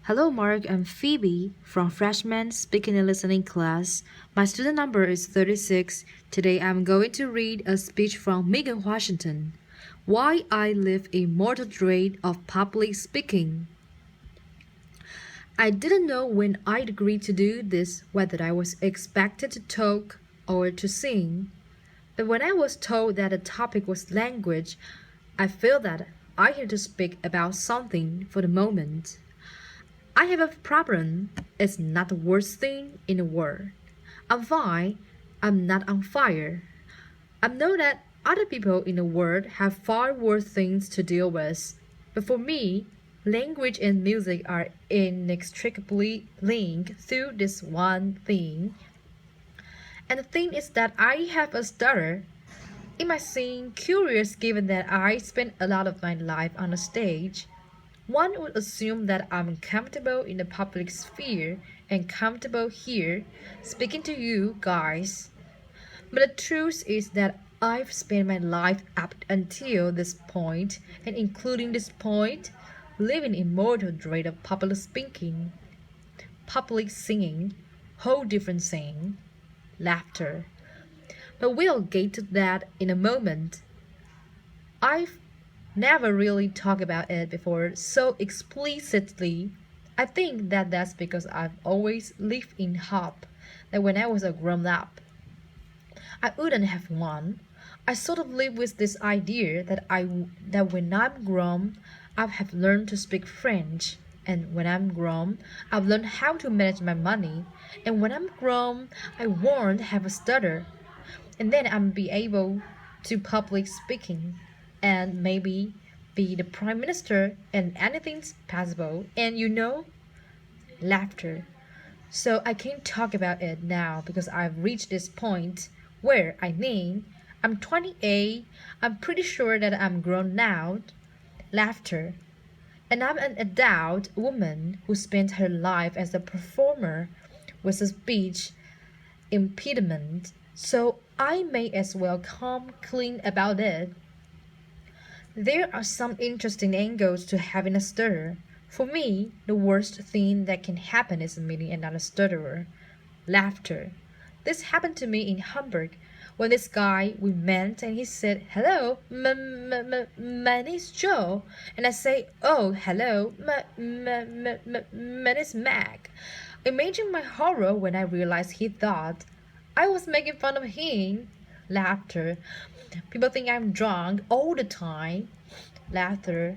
Hello, Mark. I'm Phoebe from Freshman Speaking and Listening class. My student number is 36. Today I'm going to read a speech from Megan Washington. Why I Live a Mortal Dread of Public Speaking. I didn't know when I'd agreed to do this whether I was expected to talk or to sing. But when I was told that the topic was language, I felt that I had to speak about something for the moment. I have a problem. It's not the worst thing in the world. I'm fine. I'm not on fire. I know that other people in the world have far worse things to deal with. But for me, language and music are inextricably linked through this one thing. And the thing is that I have a stutter. It might seem curious given that I spent a lot of my life on a stage. One would assume that I'm comfortable in the public sphere and comfortable here speaking to you guys. But the truth is that I've spent my life up until this point, and including this point, living in mortal dread of public speaking, public singing, whole different thing, laughter. But we'll get to that in a moment. I've never really talked about it before so explicitly. I think that that's because I've always lived in hope that when I was a grown up, I wouldn't have one. I sort of live with this idea that when I'm grown, I have learned to speak French. And when I'm grown, I've learned how to manage my money. And when I'm grown, I won't have a stutter. And then I'll be able to public speaking and maybe be the prime minister and anything's possible. And laughter. So I can't talk about it now because I've reached this point where I think I'm 28. I'm pretty sure that I'm grown now. Laughter. And I'm an adult woman who spent her life as a performer with a speech impediment. So I may as well come clean about it. There are some interesting angles to having a stutter. For me, the worst thing that can happen is meeting another stutterer. Laughter. This happened to me in Hamburg when this guy we met and he said, "Hello, my name's Joe." And I say, "Oh, hello, my name's Mac." Imagine my horror when I realized he thought I was making fun of him. Laughter. People think I'm drunk all the time. Laughter.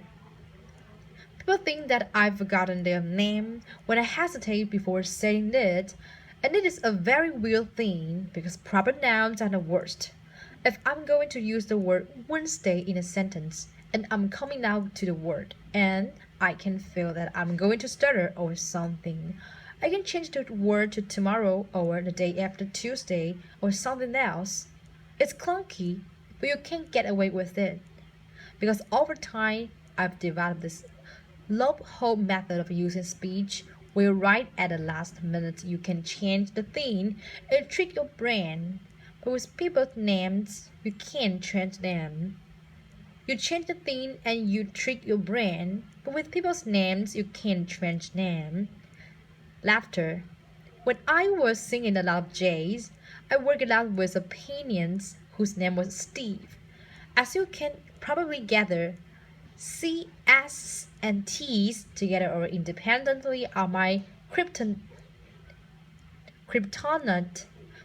People think that I've forgotten their name when I hesitate before saying it, and it is a very weird thing because proper nouns are the worst. If I'm going to use the word Wednesday in a sentence and I'm coming out to the word and I can feel that I'm going to stutter or something, I can change the word to tomorrow or the day after Tuesday or something else. It's clunky, but you can't get away with it. Because over time, I've developed this loophole method of using speech where right at the last minute you can change the thing and trick your brain. But with people's names, you can't change them. You change the thing and you trick your brain, but with people's names, you can't change them. Laughter. When I was singing a lot of jazz, I worked a lot with opinions whose name was Steve. As you can probably gather, C, S, and T's together or independently are my kryptonite,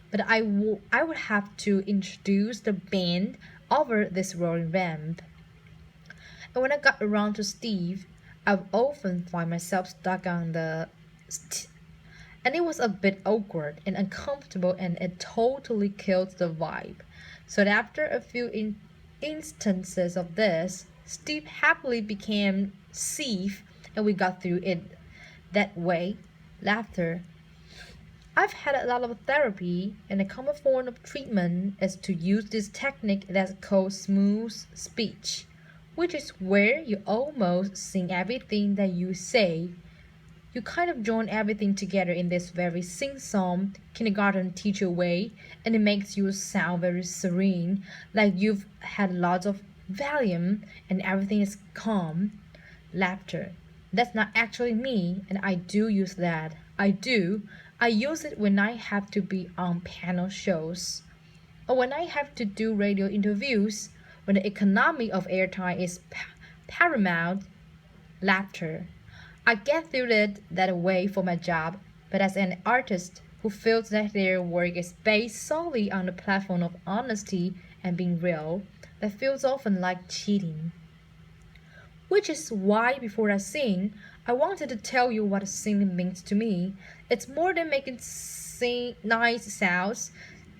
but I would have to introduce the band over this rolling ramp. And when I got around to Steve, I would often find myself stuck on the and it was a bit awkward and uncomfortable and it totally killed the vibe. So after a few instances of this, Steve happily became Steve and we got through it that way. Laughter. I've had a lot of therapy, and a common form of treatment is to use this technique that's called smooth speech, which is where you almost sing everything that you say. You kind of join everything together in this very sing-song kindergarten teacher way, and it makes you sound very serene, like you've had lots of Valium and everything is calm. Laughter. That's not actually me, and I do use that. I do. I use it when I have to be on panel shows, or when I have to do radio interviews, when the economy of airtime is paramount. Laughter. I get through it that way for my job, but as an artist who feels that their work is based solely on the platform of honesty and being real, that feels often like cheating. Which is why, before I sing, I wanted to tell you what singing means to me. It's more than making nice sounds,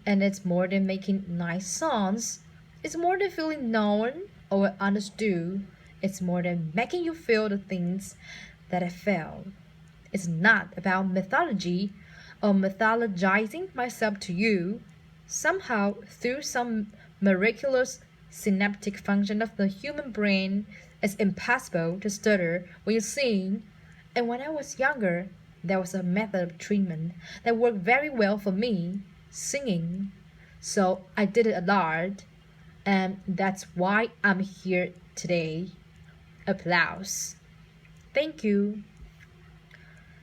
and it's more than making nice songs. It's more than feeling known or understood. It's more than making you feel the things that I felt. It's not about mythology or mythologizing myself to you. Somehow, through some miraculous synaptic function of the human brain, it's impossible to stutter when you sing. And when I was younger, there was a method of treatment that worked very well for me, singing. So I did it a lot, and that's why I'm here today. Applause. Thank you.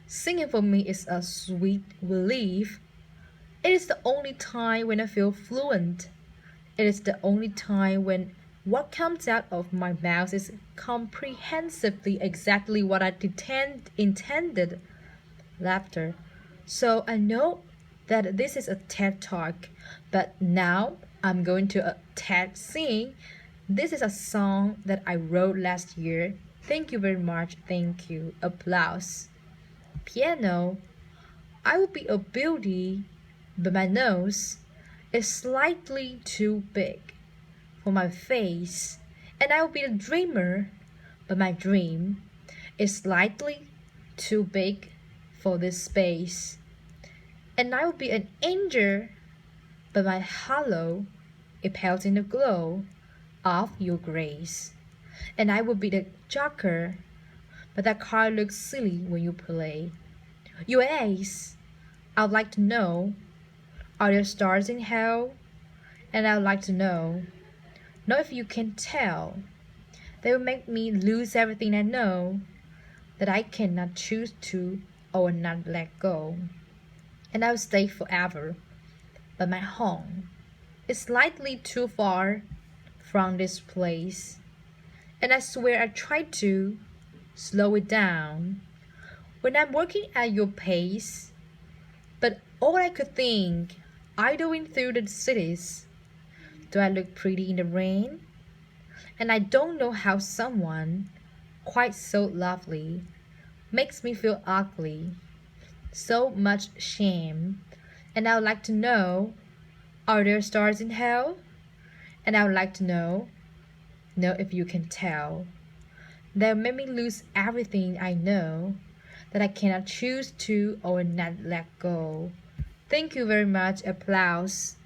Singing for me is a sweet relief. It is the only time when I feel fluent. It is the only time when what comes out of my mouth is comprehensively exactly what I intended. Laughter. So I know that this is a TED talk, but now I'm going to a TED sing. This is a song that I wrote last year. Thank you very much. Thank you. Applause. Piano. I would be a beauty, but my nose is slightly too big for my face, and I would be a dreamer, but my dream is slightly too big for this space. And I would be an angel, but my halo it pales in the glow of your grace. And I would be the joker, but that card looks silly when you play. Your ace, I'd like to know, are there stars in hell? And I'd like to know if you can tell. They will make me lose everything I know that I cannot choose to or not let go. And I'll stay forever, but my home is slightly too far from this place. And I swear I tried to slow it down when I'm working at your pace, but all I could think, idling through the cities, do I look pretty in the rain? And I don't know how someone quite so lovely makes me feel ugly. So much shame. And I would like to know, are there stars in hell? And I would like to know if you can tell. They'll make me lose everything I know that I cannot choose to or not let go. Thank you very much. Applause.